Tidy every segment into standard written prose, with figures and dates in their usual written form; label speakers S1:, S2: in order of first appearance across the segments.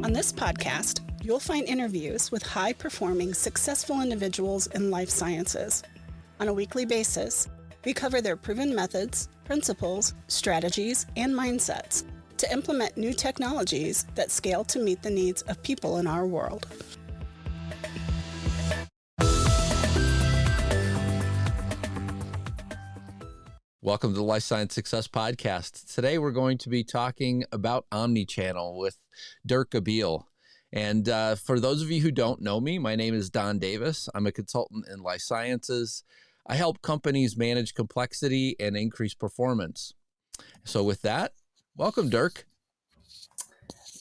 S1: On this podcast, you'll find interviews with high-performing, successful individuals in life sciences. On a weekly basis, we cover their proven methods, principles, strategies, and mindsets to implement new technologies that scale to meet the needs of people in our world.
S2: Welcome to the Life Science Success Podcast. Today we're going to be talking about Omnichannel with Dirk Abeel. And for those of you who don't know me, my name is Don Davis. I'm a consultant in life sciences. I help companies manage complexity and increase performance. So with that, welcome, Dirk.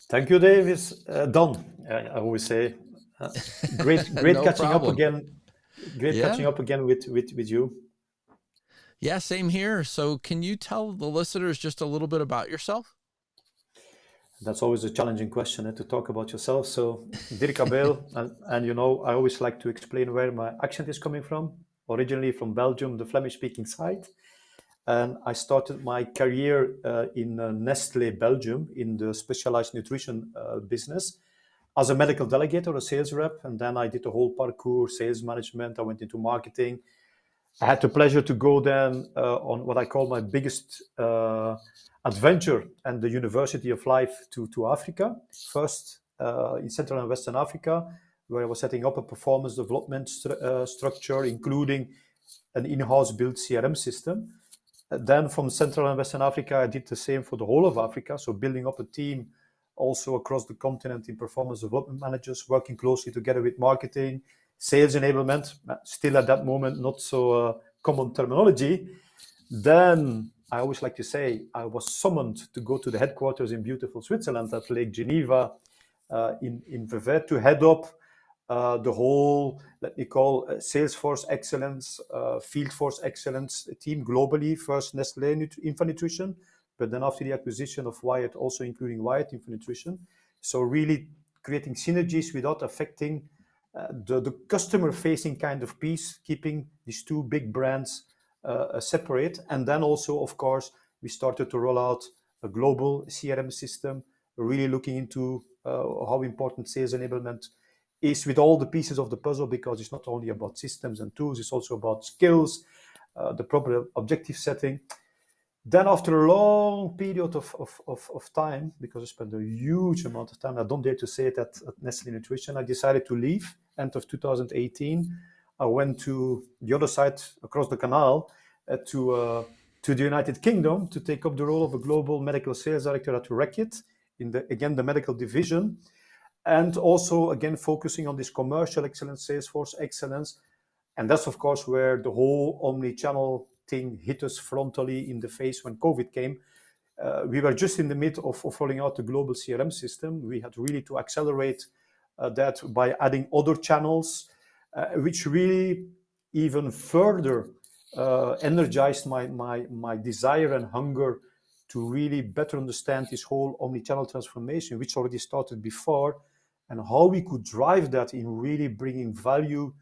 S3: Thank you, Davis. Don, I always say, great
S2: No
S3: catching
S2: problem.
S3: up again. Catching up again with you.
S2: Yeah, same here. So can you tell the listeners just a little bit about yourself?
S3: That's always a challenging question to talk about yourself. So, Dirk Abeel, and you know, I always like to explain where my accent is coming from. Originally from Belgium, the Flemish-speaking side. And I started my career in Nestle, Belgium, in the specialized nutrition business as a medical delegate or a sales rep. And then I did the whole parkour, sales management. I went into marketing. I had the pleasure to go then on what I call my biggest adventure and the University of Life to Africa. First in Central and Western Africa, where I was setting up a performance development structure, including an in-house built CRM system. Then from Central and Western Africa, I did the same for the whole of Africa. So building up a team also across the continent in performance development managers, working closely together with marketing, sales enablement, still at that moment, not so common terminology. Then I always like to say I was summoned to go to the headquarters in beautiful Switzerland at Lake Geneva in Vevey to head up the whole, let me call Salesforce excellence, field force excellence team globally. First Nestle Infant Nutrition, but then after the acquisition of Wyatt, also including Wyatt Infant Nutrition. So really creating synergies without affecting the customer-facing kind of piece, keeping these two big brands separate. And then also, of course, we started to roll out a global CRM system, really looking into how important sales enablement is with all the pieces of the puzzle, because it's not only about systems and tools, it's also about skills, the proper objective setting. Then after a long period of time, because I spent a huge amount of time, I don't dare to say it at Nestle Nutrition, I decided to leave end of 2018. I went to the other side across the canal to the United Kingdom to take up the role of a global medical sales director at Reckitt in the medical division. And also, again, focusing on this commercial excellence, Salesforce excellence. And that's, of course, where the whole omnichannel thing hit us frontally in the face when COVID came. We were just in the mid of rolling out the global CRM system. We had really to accelerate that by adding other channels, which really even further energized my desire and hunger to really better understand this whole omnichannel transformation, which already started before, and how we could drive that in really bringing value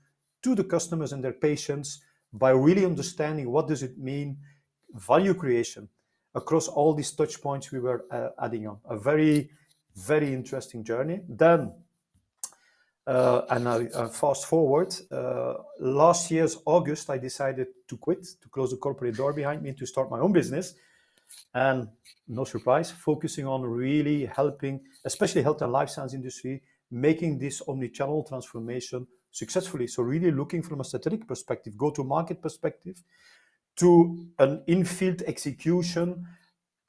S3: to the customers and their patients by really understanding what does it mean, value creation across all these touch points we were adding on. A very, very interesting journey. Then, and I fast forward, last year's August, I decided to quit, to close the corporate door behind me, to start my own business. And no surprise, focusing on really helping, especially health and life science industry, making this omnichannel transformation successfully. So really looking from a strategic perspective, go-to-market perspective, to an in-field execution,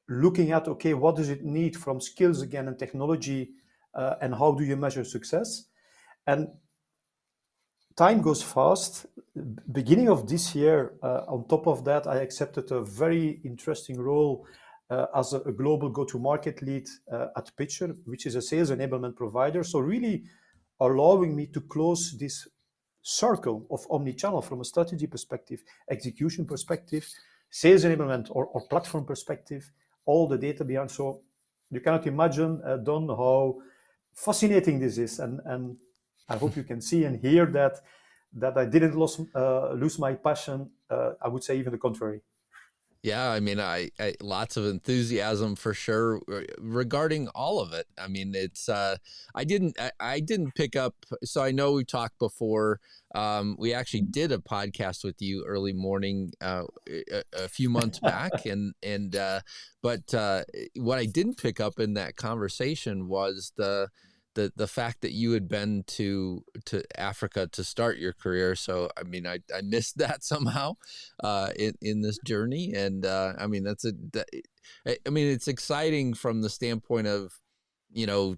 S3: looking at, okay, what does it need from skills again and technology, and how do you measure success? And time goes fast. Beginning of this year, on top of that, I accepted a very interesting role as a global go-to-market lead at Pitcher, which is a sales enablement provider. So really allowing me to close this circle of omnichannel from a strategy perspective, execution perspective, sales enablement or platform perspective, all the data behind. So you cannot imagine, Don, how fascinating this is. And I hope you can see and hear that I didn't lose my passion. I would say even the contrary.
S2: Yeah, I mean, I lots of enthusiasm for sure regarding all of it. I mean, it's I didn't pick up. So I know we talked before. We actually did a podcast with you early morning a few months back, and but what I didn't pick up in that conversation was the fact that you had been to Africa to start your career. So I mean, I missed that somehow in this journey, and I mean I mean it's exciting from the standpoint of, you know,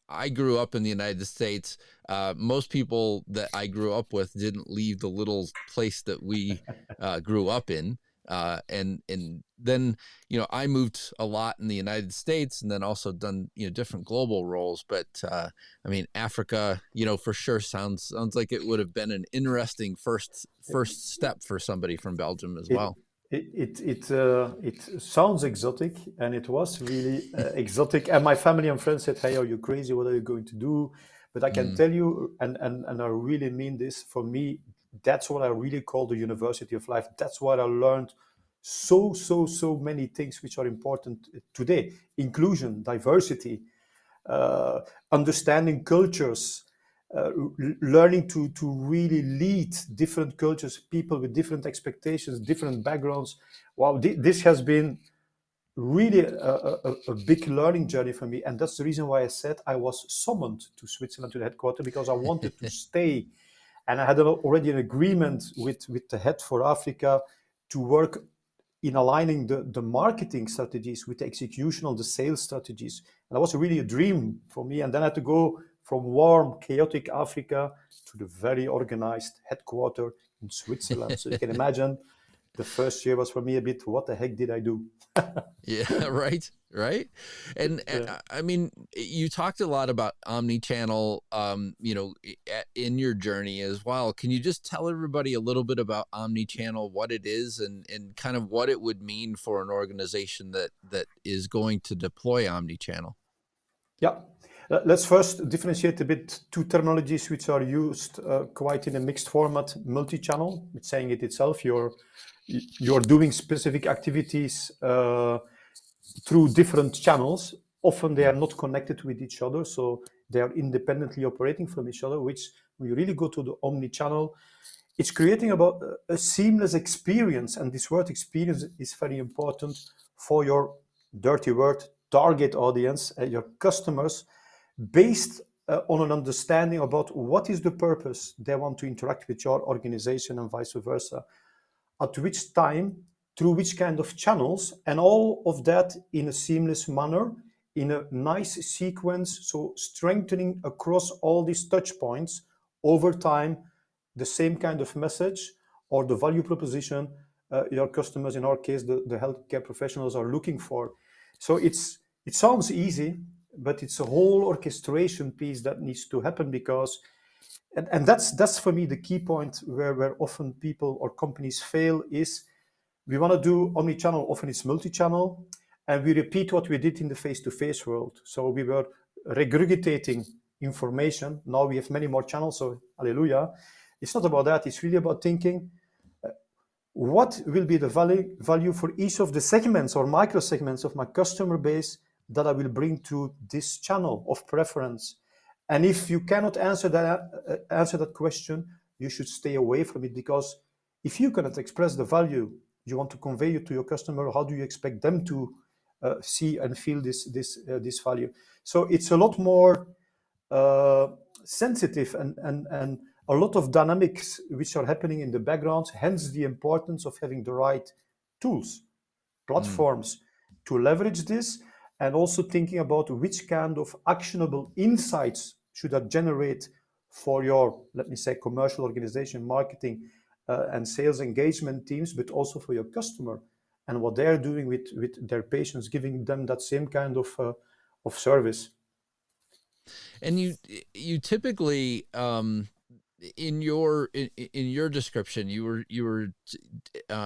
S2: I grew up in the United States. Most people that I grew up with didn't leave the little place that we grew up in. And then, you know, I moved a lot in the United States and then also done, you know, different global roles. But I mean, Africa, you know, for sure sounds like it would have been an interesting first step for somebody from Belgium as
S3: It
S2: well.
S3: it sounds exotic, and it was really exotic. And my family and friends said, "Hey, are you crazy? What are you going to do?" But I can
S2: Mm,
S3: tell you, and I really mean this. For me, that's what I really call the University of Life. That's what I learned. So many things which are important today: inclusion, diversity, uh, understanding cultures, learning to really lead different cultures, people with different expectations, different backgrounds. Wow, this has been really a big learning journey for me. And that's the reason why I said I was summoned to Switzerland, to the headquarters, because I wanted to stay. And I had already an agreement with the head for Africa to work in aligning the marketing strategies with the execution of the sales strategies. And that was really a dream for me. And then I had to go from warm, chaotic Africa to the very organized headquarters in Switzerland. So you can imagine the first year was for me a bit, what the heck did I do?
S2: yeah, right. And I mean, you talked a lot about omnichannel, you know, in your journey as well. Can you just tell everybody a little bit about omnichannel, what it is, and kind of what it would mean for an organization that is going to deploy omnichannel?
S3: Yeah. Let's first differentiate a bit two terminologies which are used quite in a mixed format. Multi-channel, it's saying it itself. You're doing specific activities through different channels. Often they are not connected with each other, so they are independently operating from each other. Which, when you really go to the omni-channel, it's creating about a seamless experience, and this word experience is very important for your dirty word target audience, your customers, based on an understanding about what is the purpose they want to interact with your organization and vice versa, at which time, through which kind of channels, and all of that in a seamless manner, in a nice sequence, so strengthening across all these touch points over time the same kind of message or the value proposition your customers, in our case the healthcare professionals, are looking for. So it sounds easy, but it's a whole orchestration piece that needs to happen, because and that's for me the key point where often people or companies fail is, we want to do omni-channel, often it's multi-channel, and we repeat what we did in the face-to-face world. So we were regurgitating information. Now we have many more channels, so hallelujah. It's not about that. It's really about thinking, what will be the value for each of the segments or micro segments of my customer base that I will bring to this channel of preference. And if you cannot answer that question, you should stay away from it, because if you cannot express the value you want to convey to your customer, how do you expect them to see and feel this value? So it's a lot more uh, sensitive, and a lot of dynamics which are happening in the background, hence the importance of having the right tools,
S2: Mm,
S3: platforms to leverage this, and also thinking about which kind of actionable insights should that generate for your, let me say, commercial organization, marketing and sales engagement teams, but also for your customer and what they're doing with their patients, giving them that same kind of service.
S2: and you typically in your description, you were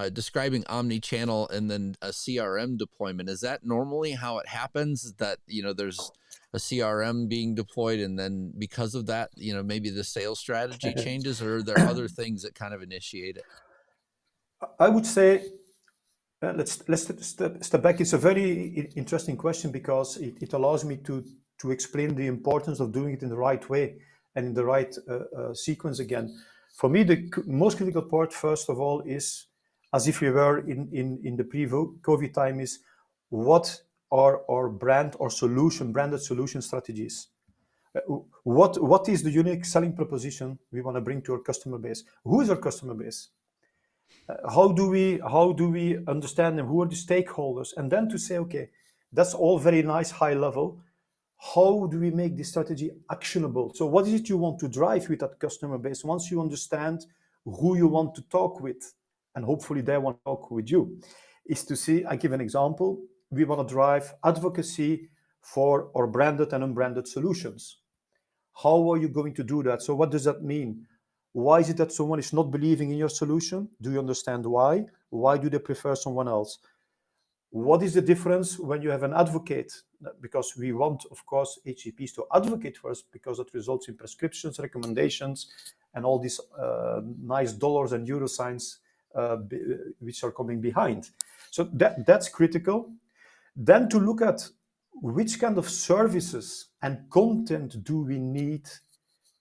S2: describing omni-channel and then a CRM deployment. Is that normally how it happens? That, you know, there's a CRM being deployed, and then because of that, you know, maybe the sales strategy changes, or are there other things that kind of initiate it?
S3: I would say Let's step back. It's a very interesting question because it allows me to explain the importance of doing it in the right way and in the right sequence again. For me, the most critical part, first of all, is as if we were in the pre-COVID time, is what are our branded solution strategies? What is the unique selling proposition we want to bring to our customer base? Who is our customer base? How do we understand them? Who are the stakeholders? And then to say, okay, that's all very nice, high level. How do we make this strategy actionable? So what is it you want to drive with that customer base once you understand who you want to talk with, and hopefully they want to talk with you, is to see, I give an example. We want to drive advocacy for our branded and unbranded solutions. How are you going to do that? So what does that mean? Why is it that someone is not believing in your solution? Do you understand why? Why do they prefer someone else? What is the difference when you have an advocate? Because we want, of course, HCPs to advocate for us because it results in prescriptions, recommendations, and all these nice dollars and euro signs which are coming behind. So that's critical. Then to look at which kind of services and content do we need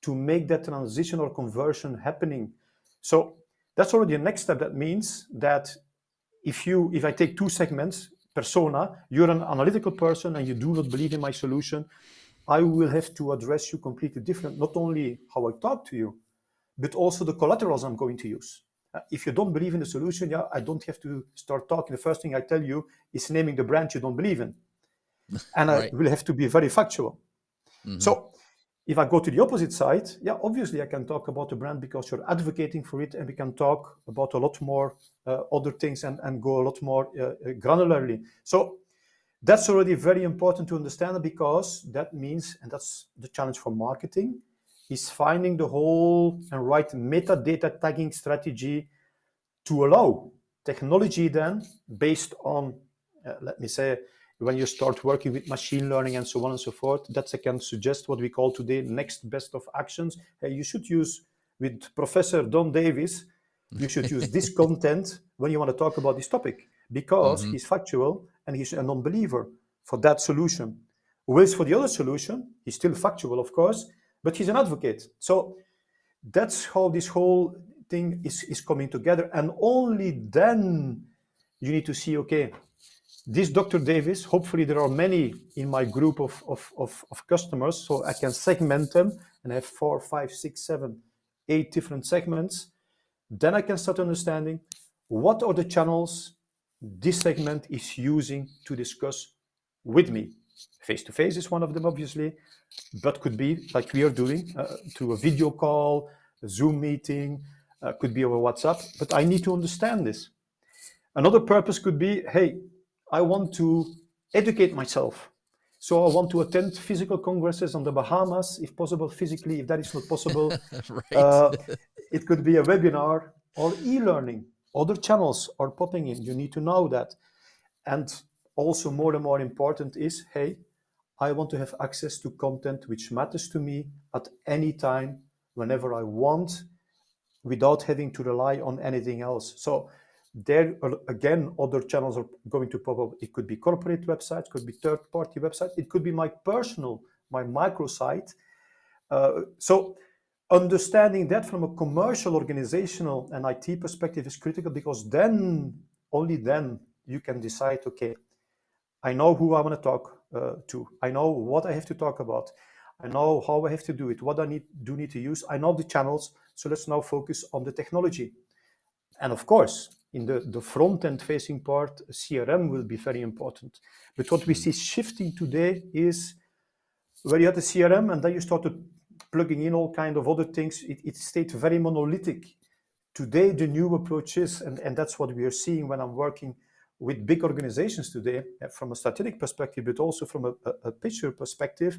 S3: to make that transition or conversion happening. So that's already a next step. That means that if I take two segments, persona, you're an analytical person and you do not believe in my solution, I will have to address you completely different, not only how I talk to you, but also the collaterals I'm going to use. If you don't believe in the solution, I don't have to start talking. The first thing I tell you is naming the brand you don't believe in. And right. I will have to be very factual. Mm-hmm. So if I go to the opposite side, obviously I can talk about the brand because you're advocating for it, and we can talk about a lot more other things and go a lot more granularly. So that's already very important to understand, because that means, and that's the challenge for marketing, is finding the whole and right metadata tagging strategy to allow technology then based on, let me say, when you start working with machine learning and so on and so forth, that I can suggest what we call today next best of actions. You should use, with Professor Don Davis, you should use this content when you want to talk about this topic, because he's factual and he's a non-believer for that solution. Whereas for the other solution, he's still factual, of course, but he's an advocate. So that's how this whole thing is coming together. And only then you need to see, okay, this Dr. Davis, hopefully there are many in my group of customers, so I can segment them and have 4, 5, 6, 7, 8 different segments. Then I can start understanding what are the channels this segment is using to discuss with me. Face-to-face is one of them, obviously, but could be like we are doing through a video call, a Zoom meeting, could be over WhatsApp, but I need to understand this. Another purpose could be, hey, I want to educate myself. So I want to attend physical congresses on the Bahamas, if possible, physically. If that is not possible, right. It could be a webinar or e-learning. Other channels are popping in. You need to know that. And also more and more important is, hey, I want to have access to content which matters to me at any time, whenever I want, without having to rely on anything else. So there, again, other channels are going to pop up. It could be corporate websites, could be third-party websites. It could be my personal, my microsite. So understanding that from a commercial, organizational, and IT perspective is critical, because then, only then, you can decide, okay, I know who I want to talk to. I know what I have to talk about. I know how I have to do it, what I need to use. I know the channels, so let's now focus on the technology. And of course, in the front-end facing part, CRM will be very important. But what we see shifting today is where you had the CRM and then you started plugging in all kind of other things, it stayed very monolithic. Today, the new approach is, and that's what we are seeing when I'm working with big organizations today, from a strategic perspective, but also from a picture perspective,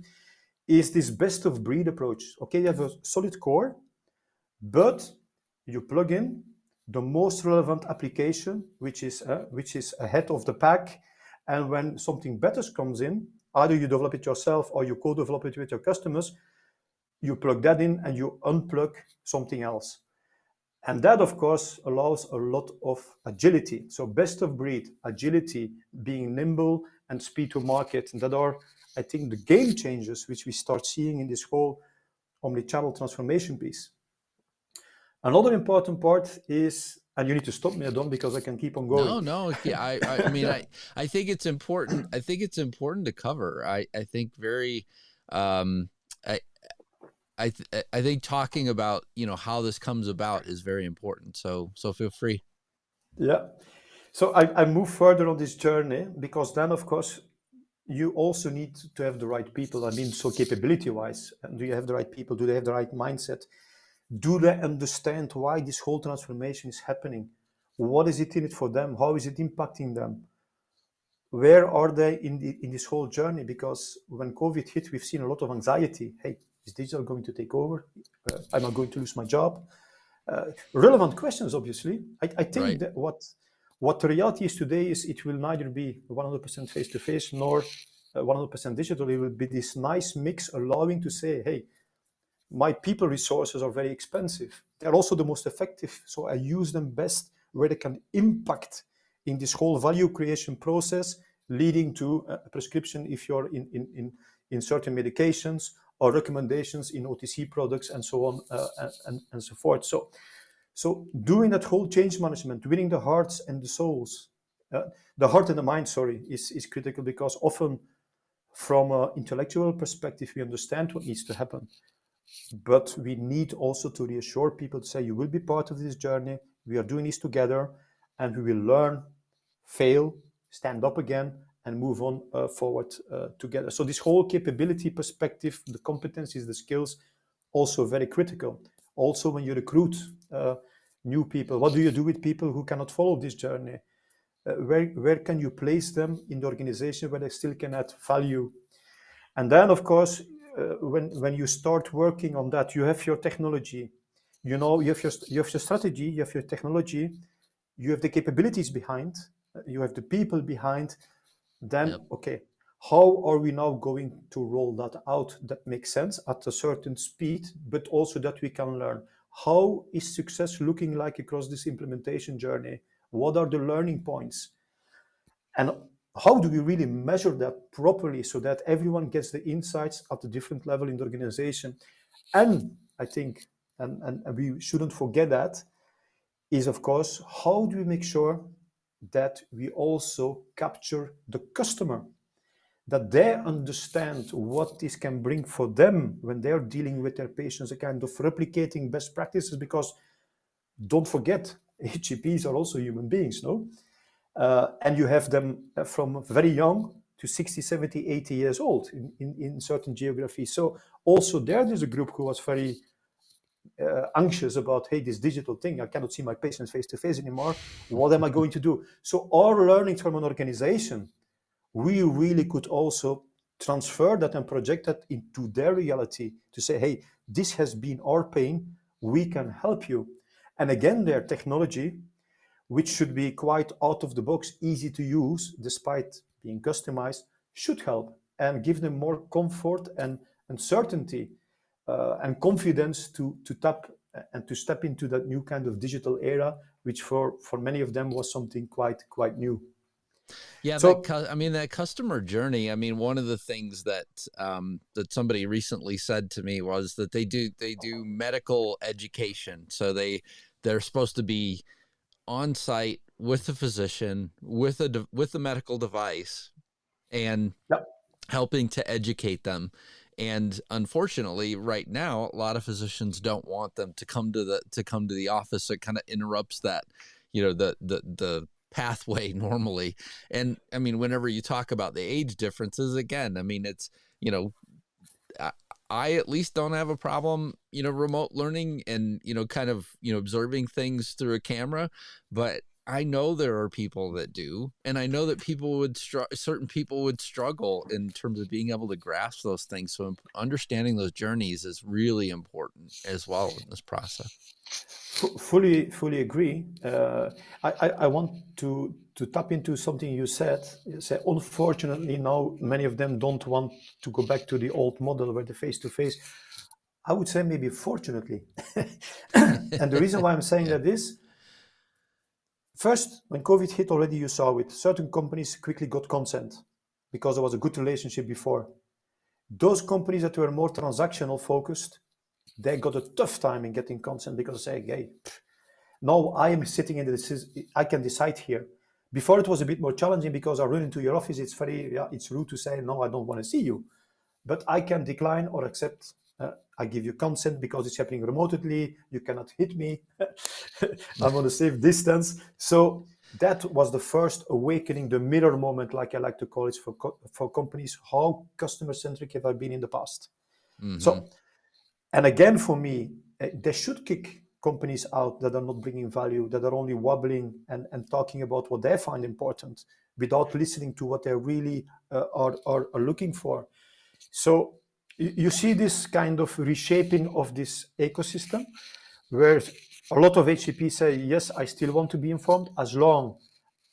S3: is this best of breed approach. Okay, you have a solid core, but you plug in the most relevant application, which is ahead of the pack. And when something better comes in, either you develop it yourself or you co-develop it with your customers, you plug that in and you unplug something else. And that, of course, allows a lot of agility. So best of breed, agility, being nimble, and speed to market. And that are, I think, the game changers which we start seeing in this whole omnichannel transformation piece. Another important part is, and you need to stop me, Adon, because I can keep on going.
S2: No. Yeah, I mean, I think it's important. I think it's important to cover. I think very, um, I, I think talking about, how this comes about is very important. So feel free.
S3: Yeah. So I move further on this journey because then, of course, you also need to have the right people. I mean, so capability wise, do you have the right people? Do they have the right mindset? Do they understand why this whole transformation is happening? What is it in it for them? How is it impacting them? Where are they in this whole journey? Because when COVID hit, we've seen a lot of anxiety. Hey, is digital going to take over? Am I going to lose my job? Relevant questions, obviously. I think
S2: Right.
S3: that what the reality is today is it will neither be 100% face-to-face nor 100% digital. It will be this nice mix allowing to say, hey, my people resources are very expensive. They're also the most effective, so I use them best where they can impact in this whole value creation process, leading to a prescription if you're in certain medications or recommendations in OTC products and so on and so forth. So doing that whole change management, winning the hearts and the souls, the heart and the mind, sorry, is critical because often from an intellectual perspective, we understand what needs to happen. But we need also to reassure people to say, you will be part of this journey. We are doing this together and we will learn, fail, stand up again, and move on forward together. So this whole capability perspective, the competencies, the skills, also very critical. Also, when you recruit new people, what do you do with people who cannot follow this journey? Where can you place them in the organization where they still can add value? And then, of course, when you start working on that, you have your technology, you have your strategy, you have your technology, you have the capabilities behind, you have the people behind. Then,
S2: Yep.
S3: okay, how are we now going to roll that out that makes sense at a certain speed, but also that we can learn? How is success looking like across this implementation journey? What are the learning points? And how do we really measure that properly so that everyone gets the insights at a different level in the organization? And I think, and we shouldn't forget that, is of course, how do we make sure that we also capture the customer, that they understand what this can bring for them when they're dealing with their patients, a kind of replicating best practices, because don't forget, HCPs are also human beings, no? And you have them from very young to 60, 70, 80 years old in certain geographies. So also there's a group who was very anxious about, hey, this digital thing, I cannot see my patients face to face anymore. What am I going to do? So our learnings from an organization, we really could also transfer that and project that into their reality to say, hey, this has been our pain, we can help you. And again, their technology, which should be quite out of the box, easy to use, despite being customized, should help and give them more comfort and certainty and confidence to tap and to step into that new kind of digital era, which for many of them was something quite new.
S2: Yeah,
S3: So,
S2: that customer journey. I mean, one of the things that that somebody recently said to me was that they do medical education. So they're supposed to be on site with the physician, with the medical device, and
S3: yeah,
S2: helping to educate them. And unfortunately, right now, a lot of physicians don't want them to come to the office. So it kind of interrupts that, the pathway normally. And I mean, whenever you talk about the age differences, again, I mean, it's, I at least don't have a problem, remote learning and, kind of, observing things through a camera, but I know there are people that do, and I know that certain people would struggle in terms of being able to grasp those things. So understanding those journeys is really important as well in this process.
S3: fully agree. I want to tap into something you said. You said, unfortunately, now many of them don't want to go back to the old model where the face to face. I would say maybe fortunately. And the reason why I'm saying
S2: Yeah.
S3: that is, first, when COVID hit already, you saw it. Certain companies quickly got consent because there was a good relationship before. Those companies that were more transactional focused, they got a tough time in getting consent because they say, hey, now I am sitting in the, I can decide here. Before it was a bit more challenging because I run into your office. It's it's rude to say, no, I don't want to see you. But I can decline or accept. I give you consent because it's happening remotely. You cannot hit me. I'm on a safe distance. So that was the first awakening, the mirror moment, like I like to call it for companies. How customer centric have I been in the past?
S2: Mm-hmm.
S3: So, and again, for me, they should kick companies out that are not bringing value, that are only wobbling and talking about what they find important without listening to what they really are looking for. So you see this kind of reshaping of this ecosystem where a lot of HCPs say, yes, I still want to be informed as long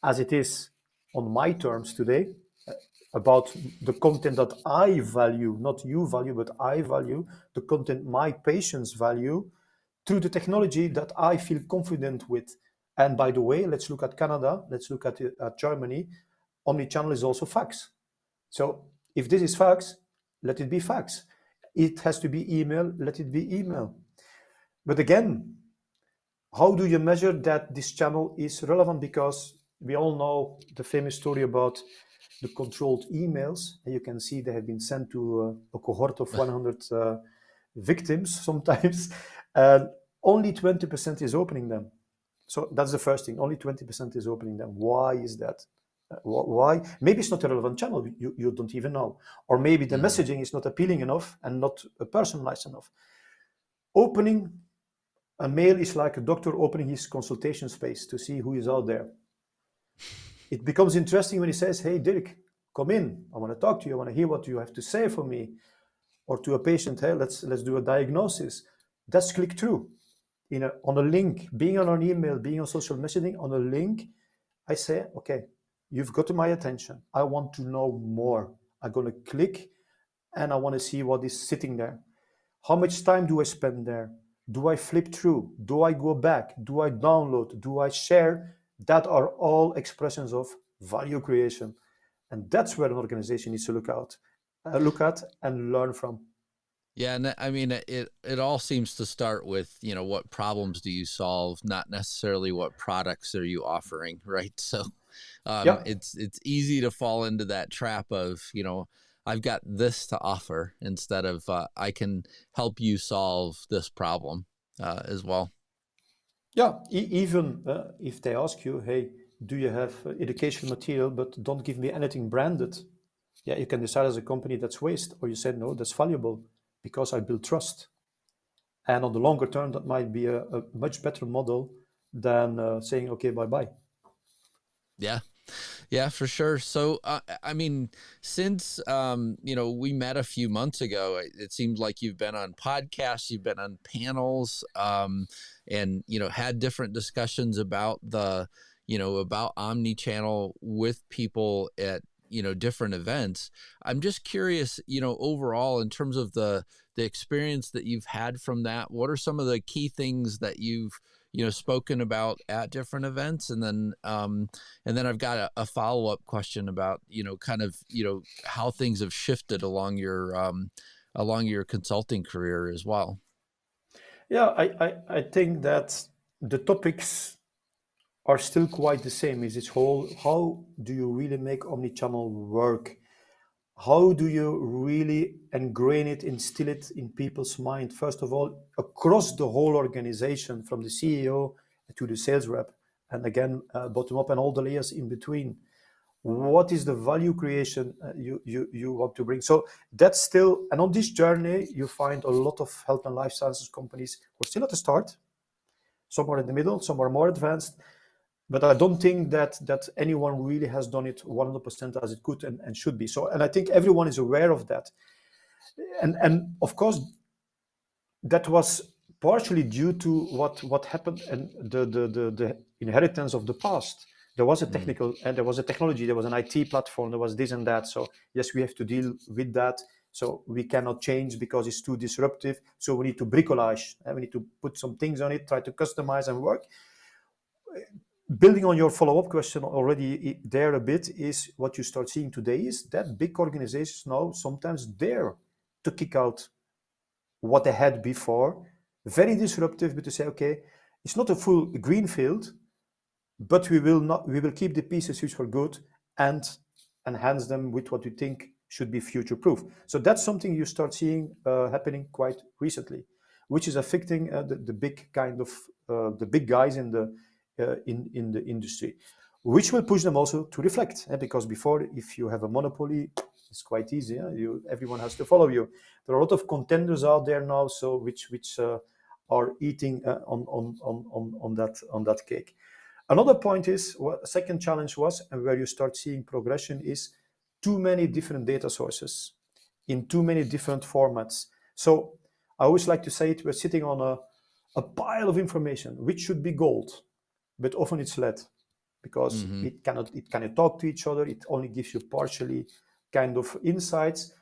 S3: as it is on my terms today about the content that I value, not you value, but I value, the content my patients value through the technology that I feel confident with. And by the way, let's look at Canada, let's look at Germany. Omnichannel is also fax. So if this is fax, let it be fax. It has to be email, let it be email. But again, how do you measure that this channel is relevant? Because we all know the famous story about the controlled emails. And you can see they have been sent to a cohort of 100 victims sometimes, and only 20% is opening them. So that's the first thing. Only 20% is opening them. Why is that? Why? Maybe it's not a relevant channel. You don't even know. Or maybe the messaging is not appealing enough and not personalized enough. Opening a mail is like a doctor opening his consultation space to see who is out there. It becomes interesting when he says, hey, Dirk, come in. I want to talk to you. I want to hear what you have to say for me. Or to a patient, hey, let's do a diagnosis. That's click through. On a link, being on an email, being on social messaging, on a link, I say, okay, you've got my attention. I want to know more. I'm going to click and I want to see what is sitting there. How much time do I spend there? Do I flip through? Do I go back? Do I download? Do I share? That are all expressions of value creation. And that's where an organization needs to look at and learn from.
S2: Yeah, and I mean, it all seems to start with, what problems do you solve, not necessarily what products are you offering, right? So
S3: Yeah.
S2: it's easy to fall into that trap of, I've got this to offer instead of I can help you solve this problem as well.
S3: Yeah, even if they ask you, hey, do you have educational material, but don't give me anything branded? Yeah, you can decide as a company that's waste, or you say, no, that's valuable because I build trust. And on the longer term, that might be a much better model than saying, okay, bye-bye.
S2: Yeah. Yeah, for sure. So, I mean, since, we met a few months ago, it seems like you've been on podcasts, you've been on panels, and, had different discussions about about Omnichannel with people at, different events. I'm just curious, overall, in terms of the experience that you've had from that, what are some of the key things that you've, spoken about at different events? And then I've got a follow-up question about, kind of, how things have shifted along your consulting career as well.
S3: Yeah, I think that the topics are still quite the same. Is this whole, how do you really make omnichannel work? How do you really ingrain it, instill it in people's mind? First of all, across the whole organization, from the CEO to the sales rep, and again, bottom up and all the layers in between. What is the value creation you want to bring? So that's still, and on this journey, you find a lot of health and life sciences companies who are still at the start. Some are in the middle, some are more advanced. But I don't think that anyone really has done it 100% as it could and should be. So, and I think everyone is aware of that. And of course, that was partially due to what happened and the inheritance of the past. There was a technical and there was a technology, there was an IT platform, there was this and that. So yes, we have to deal with that. So we cannot change because it's too disruptive. So we need to bricolage, and we need to put some things on it, try to customize and work. Building on your follow-up question already there a bit, is what you start seeing today is that big organizations now sometimes dare to kick out what they had before. Very disruptive, but to say, okay, it's not a full greenfield, but we will keep the pieces which were good and enhance them with what we think should be future-proof. So that's something you start seeing happening quite recently, which is affecting the big kind of the big guys in the industry, which will push them also to reflect. Because before, if you have a monopoly, it's quite easy. Everyone has to follow you. There are a lot of contenders out there now, so which are eating on that cake. Another point is, a second challenge was, and where you start seeing progression, is too many different data sources in too many different formats. So I always like to say it, we're sitting on a pile of information, which should be gold, but often it's lead, because it cannot talk to each other. It only gives you partially kind of insights.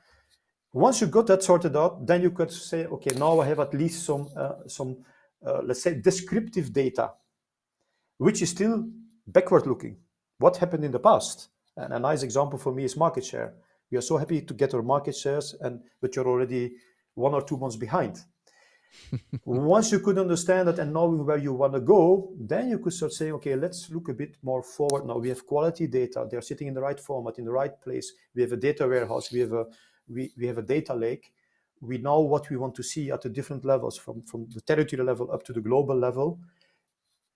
S3: Once you got that sorted out, then you could say, okay, now I have at least some let's say, descriptive data, which is still backward looking. What happened in the past? And a nice example for me is market share. We are so happy to get our market shares, but you're already 1 or 2 months behind. Once you could understand that and knowing where you want to go, then you could start saying, okay, let's look a bit more forward now. We have quality data. They're sitting in the right format, in the right place. We have a data warehouse. We have a data lake. We know what we want to see at the different levels, from the territory level up to the global level,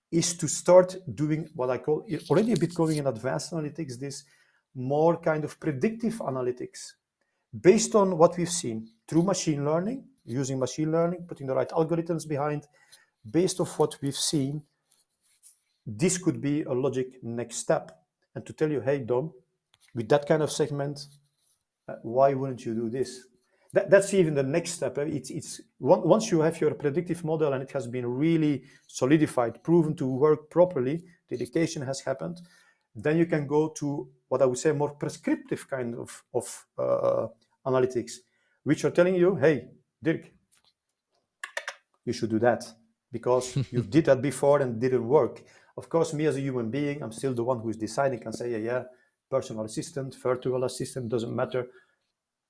S3: is to start doing what I call, already a bit going in advanced analytics, this more kind of predictive analytics based on what we've seen through machine learning, using machine learning, putting the right algorithms behind, based off what we've seen. This could be a logic next step. And to tell you, hey, Dom, with that kind of segment, why wouldn't you do this? That's even the next step. It's once you have your predictive model and it has been really solidified, proven to work properly, the education has happened, then you can go to what I would say more prescriptive kind of analytics, which are telling you, hey, Dirk, you should do that because you did that before and it didn't work. Of course, me as a human being, I'm still the one who is deciding, can say, yeah, personal assistant, virtual assistant, doesn't matter.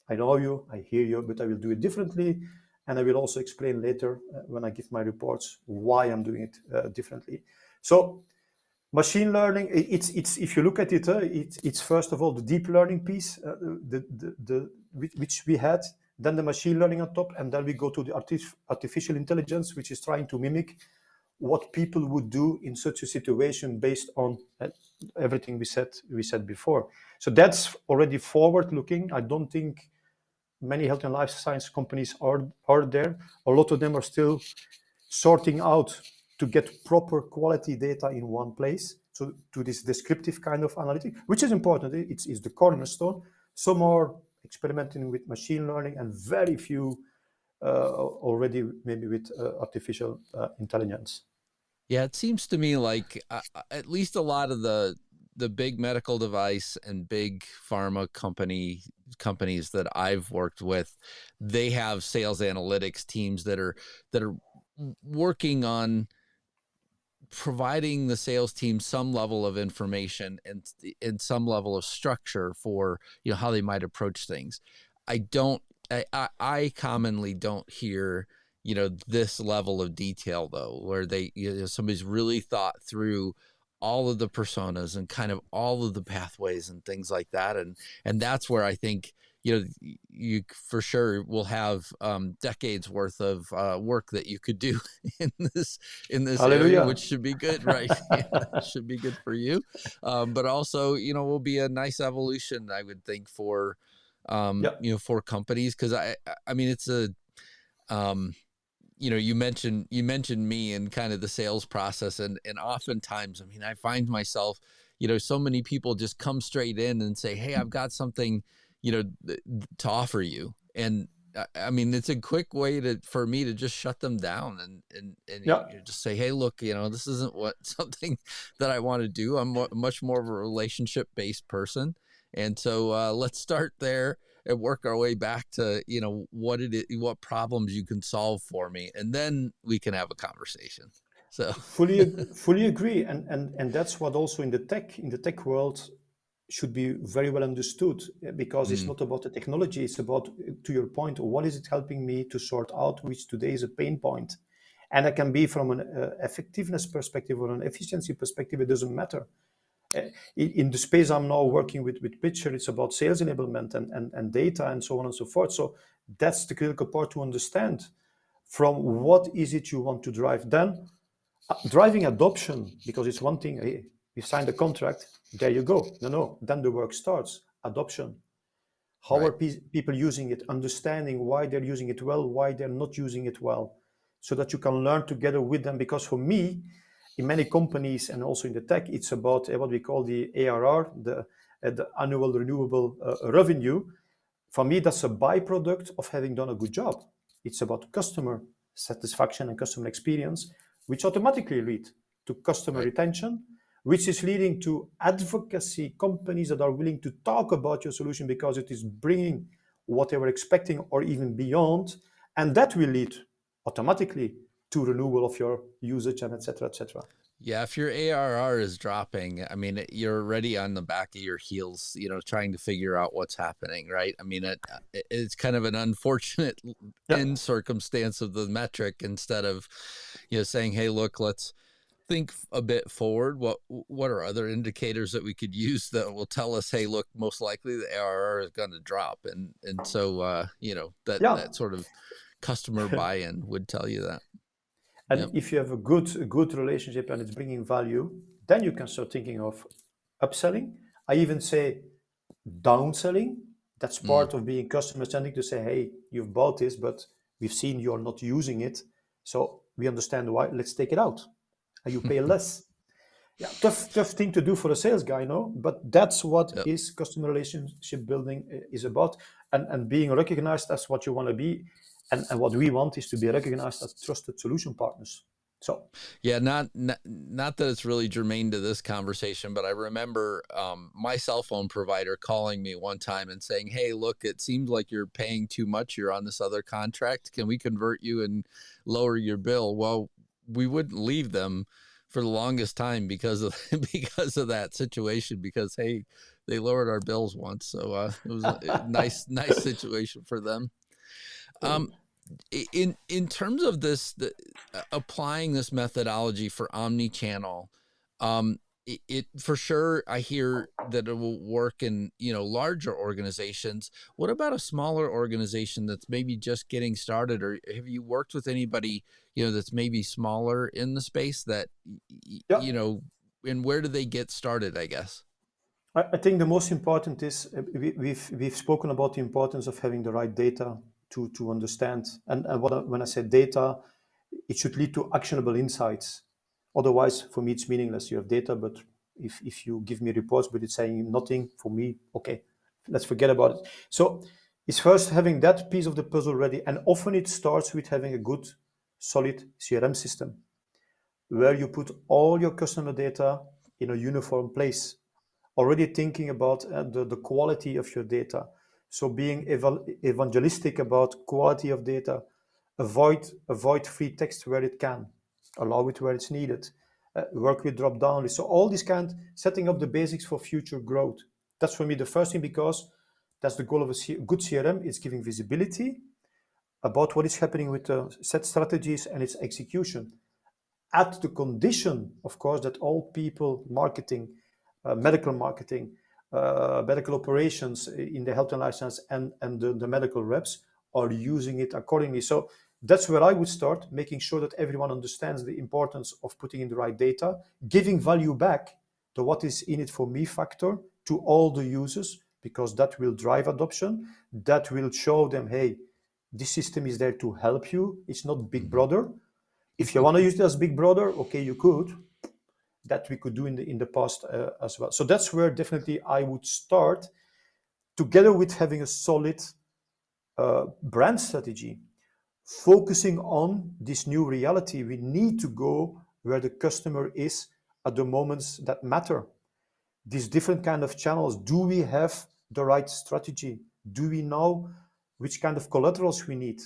S3: I know you, I hear you, but I will do it differently. And I will also explain later when I give my reports why I'm doing it differently. So machine learning, it's if you look at it, it's first of all the deep learning piece, which we had, then the machine learning on top, and then we go to the artificial intelligence, which is trying to mimic what people would do in such a situation based on everything we said before. So that's already forward looking. I don't think many health and life science companies are there. A lot of them are still sorting out to get proper quality data in one place. So to this descriptive kind of analytics, which is important, it's the cornerstone. Some are experimenting with machine learning, and very few already maybe with artificial intelligence.
S2: Yeah, it seems to me like at least a lot of the big medical device and big pharma companies that I've worked with, they have sales analytics teams that are working on providing the sales team some level of information and some level of structure for, how they might approach things. I commonly don't hear, this level of detail though, where they, somebody's really thought through all of the personas and kind of all of the pathways and things like that. And that's where I think, you for sure will have decades worth of work that you could do in this area, which should be good, right? Should be good for you. But also, will be a nice evolution, I would think, for, for companies. Cause I mean, it's a, you mentioned me and kind of the sales process. And oftentimes, I mean, I find myself, so many people just come straight in and say, hey, I've got something, to offer you. And I mean, it's a quick way for me to just shut them down and you just say, hey, look, this isn't something that I want to do. I'm much more of a relationship based person. And so let's start there. and work our way back to, what problems you can solve for me. And then we can have a conversation. So
S3: Fully agree, and that's what also in the tech world should be very well understood, because it's not about the technology, it's about, to your point, what is it helping me to sort out, which today is a pain point. And it can be from an effectiveness perspective or an efficiency perspective, it doesn't matter. In the space I'm now working with Pitcher, it's about sales enablement and data and so on and so forth. So that's the critical part to understand. From what is it you want to drive? Then driving adoption, because it's one thing, hey, you signed a contract, there you go. No, then the work starts. Adoption. How
S2: Right.
S3: are people using it? Understanding why they're using it well, why they're not using it well, so that you can learn together with them. Because for me, in many companies and also in the tech, it's about what we call the ARR, the annual renewable revenue. For me, that's a byproduct of having done a good job. It's about customer satisfaction and customer experience, which automatically lead to customer
S2: Right.
S3: retention, which is leading to advocacy companies that are willing to talk about your solution because it is bringing what they were expecting or even beyond. And that will lead automatically to renewal of your usage and et cetera, et cetera.
S2: Yeah, if your ARR is dropping, I mean, you're already on the back of your heels, trying to figure out what's happening, right? I mean, it's kind of an unfortunate
S3: Yeah.
S2: end circumstance of the metric, instead of, saying, hey, look, let's think a bit forward. What are other indicators that we could use that will tell us, hey, look, most likely the ARR is going to drop, and so that sort of customer buy-in would tell you that.
S3: And
S2: Yep.
S3: if you have a good relationship and it's bringing value, then you can start thinking of upselling. I even say downselling. That's part of being customer centric, to say, hey, you've bought this, but we've seen you're not using it. So we understand why. Let's take it out. And you pay less. Yeah, tough thing to do for a sales guy, no? But that's what
S2: Yep.
S3: is customer relationship building is about, and being recognized as what you want to be, and what we want is to be recognized as trusted solution partners. So
S2: Yeah, not that it's really germane to this conversation, but I remember my cell phone provider calling me one time and saying, hey, look, it seems like you're paying too much. You're on this other contract. Can we convert you and lower your bill? Well, we wouldn't leave them for the longest time because of because of that situation, because, hey, they lowered our bills once. So it was a nice situation for them. In terms of this, applying this methodology for omni-channel, it for sure, I hear that it will work in larger organizations. What about a smaller organization that's maybe just getting started, or have you worked with anybody that's maybe smaller in the space that
S3: yeah,
S2: and where do they get started, I guess?
S3: I think the most important is we've spoken about the importance of having the right data to understand, and when I say data, it should lead to actionable insights. Otherwise, for me, it's meaningless. You have data, but if you give me reports, but it's saying nothing for me, okay, let's forget about it. So it's first having that piece of the puzzle ready, and often it starts with having a good, solid CRM system where you put all your customer data in a uniform place, already thinking about the quality of your data. So being evangelistic about quality of data, avoid free text where it can, allow it where it's needed, work with drop down lists. So all these setting up the basics for future growth. That's for me the first thing, because that's the goal of a good CRM. It's giving visibility about what is happening with the set strategies and its execution, at the condition, of course, that all people, marketing, medical marketing, medical operations in the health and life science, and the medical reps are using it accordingly. So that's where I would start, making sure that everyone understands the importance of putting in the right data, giving value back, the what is in it for me factor, to all the users, because that will drive adoption. That will show them, hey, this system is there to help you. It's not Big Brother. If you want to use it as Big Brother, okay, you could. That we could do in the past as well. So that's where definitely I would start, together with having a solid brand strategy, focusing on this new reality. We need to go where the customer is at the moments that matter. These different kind of channels. Do we have the right strategy? Do we know which kind of collaterals we need?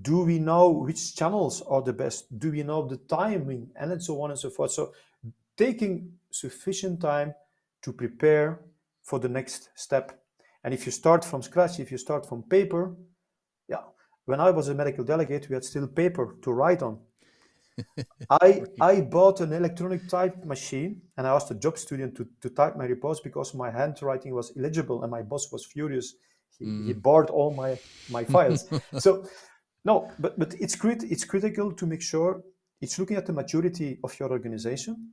S3: Do we know which channels are the best? Do we know the timing? And so on and so forth. So taking sufficient time to prepare for the next step. And if you start from scratch, if you start from paper, yeah, when I was a medical delegate, we had still paper to write on. I bought an electronic type machine and I asked a job student to type my reports because my handwriting was illegible and my boss was furious. He barred all my files. So no, but it's critical to make sure it's looking at the maturity of your organization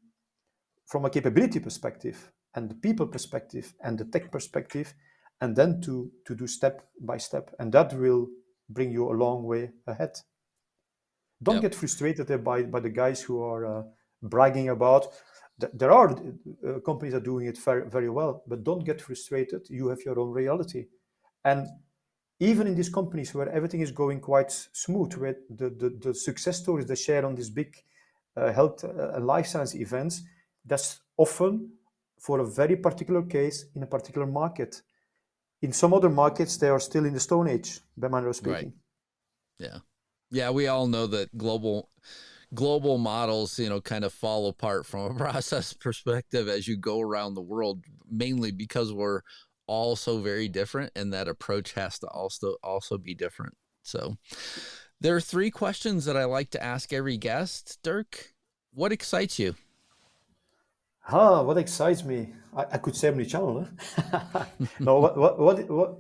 S3: from a capability perspective and the people perspective and the tech perspective, and then to do step by step, and that will bring you a long way ahead. Don't
S2: Yep.
S3: get frustrated by the guys who are bragging about. There are companies that are doing it very, very well, but don't get frustrated. You have your own reality. And even in these companies where everything is going quite smooth, where the success stories they share on these big health and life science events, that's often for a very particular case in a particular market. In some other markets, they are still in the Stone Age, by manner of speaking.
S2: Right. Yeah. Yeah. We all know that global models, kind of fall apart from a process perspective as you go around the world, mainly because we're all so very different, and that approach has to also be different. So there are 3 questions that I like to ask every guest. Dirk, what excites you?
S3: What excites me? I could say omnichannel. Huh? No,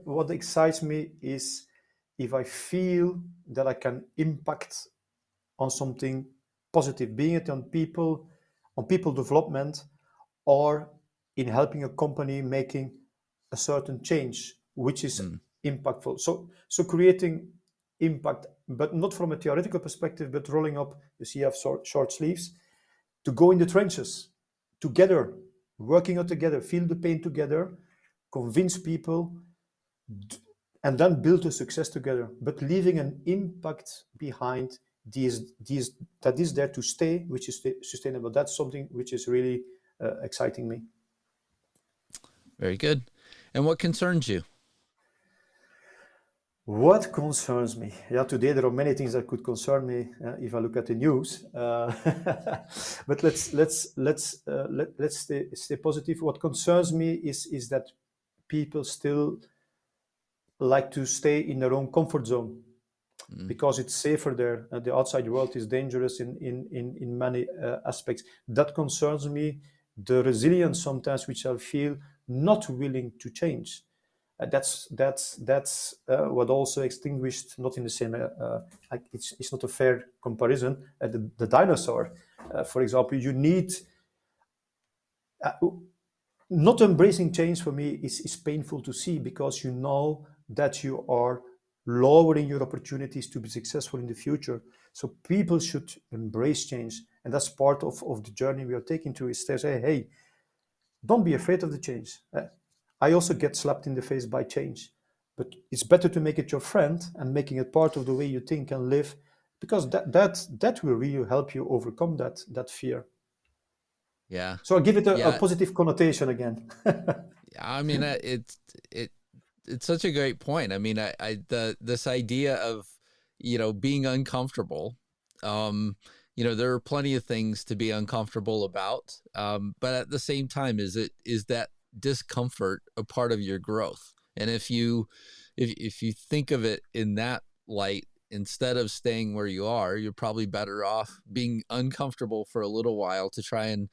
S3: what excites me is if I feel that I can impact on something positive, being it on people development, or in helping a company making a certain change, which is impactful. So creating impact, but not from a theoretical perspective, but rolling up. You see, I have short sleeves to go in the trenches together, working out together, feel the pain together, convince people, and then build a success together, but leaving an impact behind that is there to stay, which is sustainable. That's something which is really exciting me.
S2: Very good. And what concerns you?
S3: What concerns me? Yeah, today there are many things that could concern me if I look at the news. But let's stay positive. What concerns me is that people still like to stay in their own comfort zone because it's safer there. The outside world is dangerous in many aspects. That concerns me. The resilience sometimes, which I feel not willing to change. That's what also extinguished, not in the same. It's not a fair comparison. The dinosaur, for example, you need. Not embracing change for me is painful to see because you know that you are lowering your opportunities to be successful in the future. So people should embrace change, and that's part of the journey we are taking to. Is to say, hey, don't be afraid of the change. I also get slapped in the face by change, but it's better to make it your friend and making it part of the way you think and live, because that will really help you overcome that fear.
S2: Yeah.
S3: So I'll give it a
S2: Yeah.
S3: positive connotation again.
S2: I mean, it's such a great point. I mean, this idea of, being uncomfortable, there are plenty of things to be uncomfortable about. But at the same time, is that discomfort a part of your growth? And if you think of it in that light, instead of staying where you are, you're probably better off being uncomfortable for a little while to try and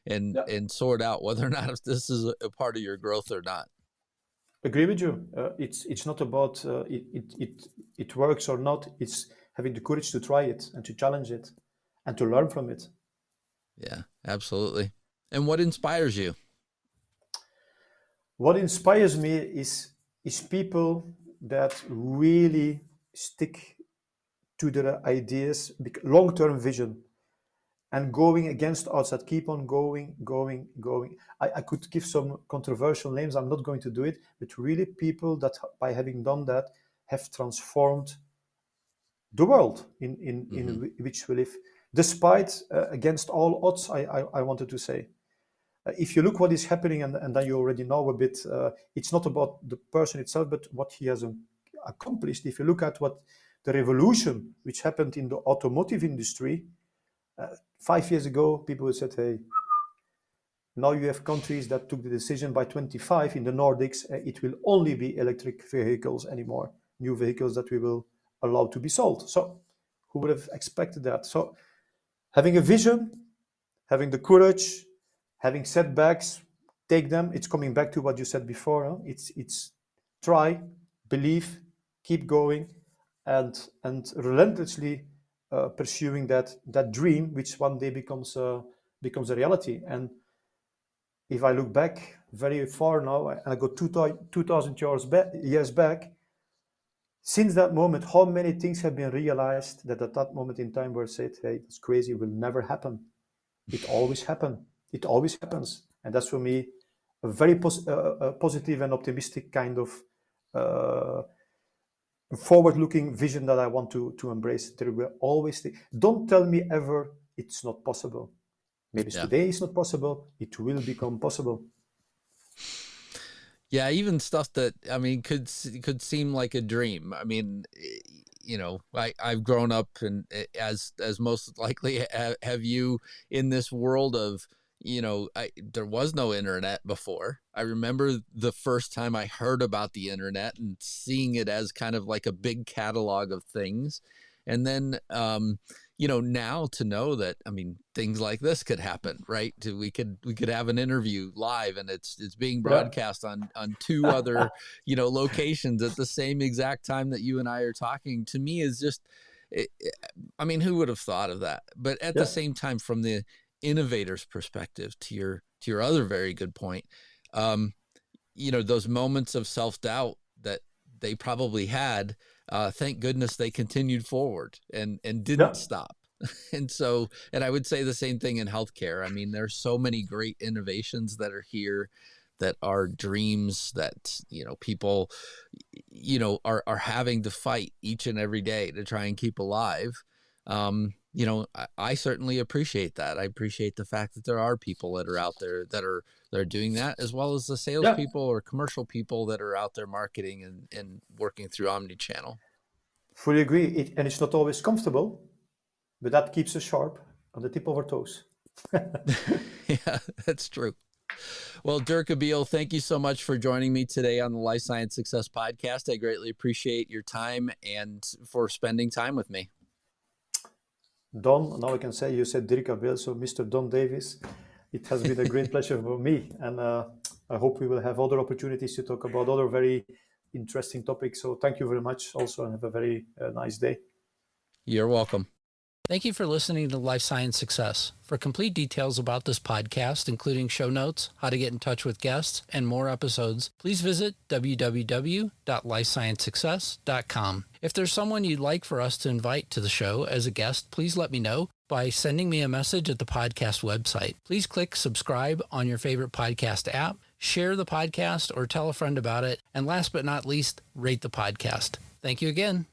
S3: Yeah.
S2: sort out whether or not if this is a part of your growth or not.
S3: Agree with you. It's not about it works or not. It's having the courage to try it and to challenge it and to learn from it.
S2: Yeah, absolutely. And what inspires you?
S3: What inspires me is people that really stick to their ideas, long-term vision, and going against odds, that keep on going. I could give some controversial names. I'm not going to do it, but really people that by having done that have transformed the world in which we live, despite against all odds. I wanted to say, If you look what is happening, and then you already know a bit, it's not about the person itself, but what he has accomplished. If you look at what the revolution which happened in the automotive industry, 5 years ago, people would say, hey, now you have countries that took the decision by 25 in the Nordics, it will only be electric vehicles anymore, new vehicles that we will allow to be sold. So who would have expected that? So having a vision, having the courage, having setbacks, take them. It's coming back to what you said before. Huh? It's try, believe, keep going, and relentlessly pursuing that dream, which one day becomes a reality. And if I look back very far now, and I go 2,000 years back, since that moment, how many things have been realized that at that moment in time were said, hey, it's crazy, it will never happen. It always happens. It always happens. And that's for me a very positive and optimistic kind of forward-looking vision that I want to embrace. There will always don't tell me ever it's not possible. Maybe today it's not possible. It will become possible.
S2: Yeah, even stuff that, I mean, could seem like a dream. I mean, you know, I've grown up, and as most likely have you, in this world of, you know, there was no internet before. I remember the first time I heard about the internet and seeing it as kind of like a big catalog of things. And then, you know, now to know that, I mean, things like this could happen, right? We could have an interview live, and it's being broadcast on 2 other, you know, locations at the same exact time that you and I are talking. To me is just, I mean, who would have thought of that? But at the same time, from the innovator's perspective, to your other very good point, you know, those moments of self-doubt that they probably had, thank goodness they continued forward and didn't stop. And so, and I would say the same thing in healthcare. I mean, there's so many great innovations that are here that are dreams that, you know, people, you know, are having to fight each and every day to try and keep alive. You know, I certainly appreciate that. I appreciate the fact that there are people that are out there that are doing that, as well as the salespeople or commercial people that are out there marketing and working through Omnichannel.
S3: Fully agree. And it's not always comfortable, but that keeps us sharp on the tip of our toes.
S2: Yeah, that's true. Well, Dirk Abeel, thank you so much for joining me today on the Life Science Success Podcast. I greatly appreciate your time and for spending time with me.
S3: Don, now I can say you said Dirk Abeel, so Mr. Don Davis. It has been a great pleasure for me, and I hope we will have other opportunities to talk about other very interesting topics. So thank you very much also, and have a very nice day.
S2: You're welcome.
S4: Thank you for listening to Life Science Success. For complete details about this podcast, including show notes, how to get in touch with guests, and more episodes, please visit www.lifesciencesuccess.com. If there's someone you'd like for us to invite to the show as a guest, please let me know by sending me a message at the podcast website. Please click subscribe on your favorite podcast app, share the podcast, or tell a friend about it, and last but not least, rate the podcast. Thank you again.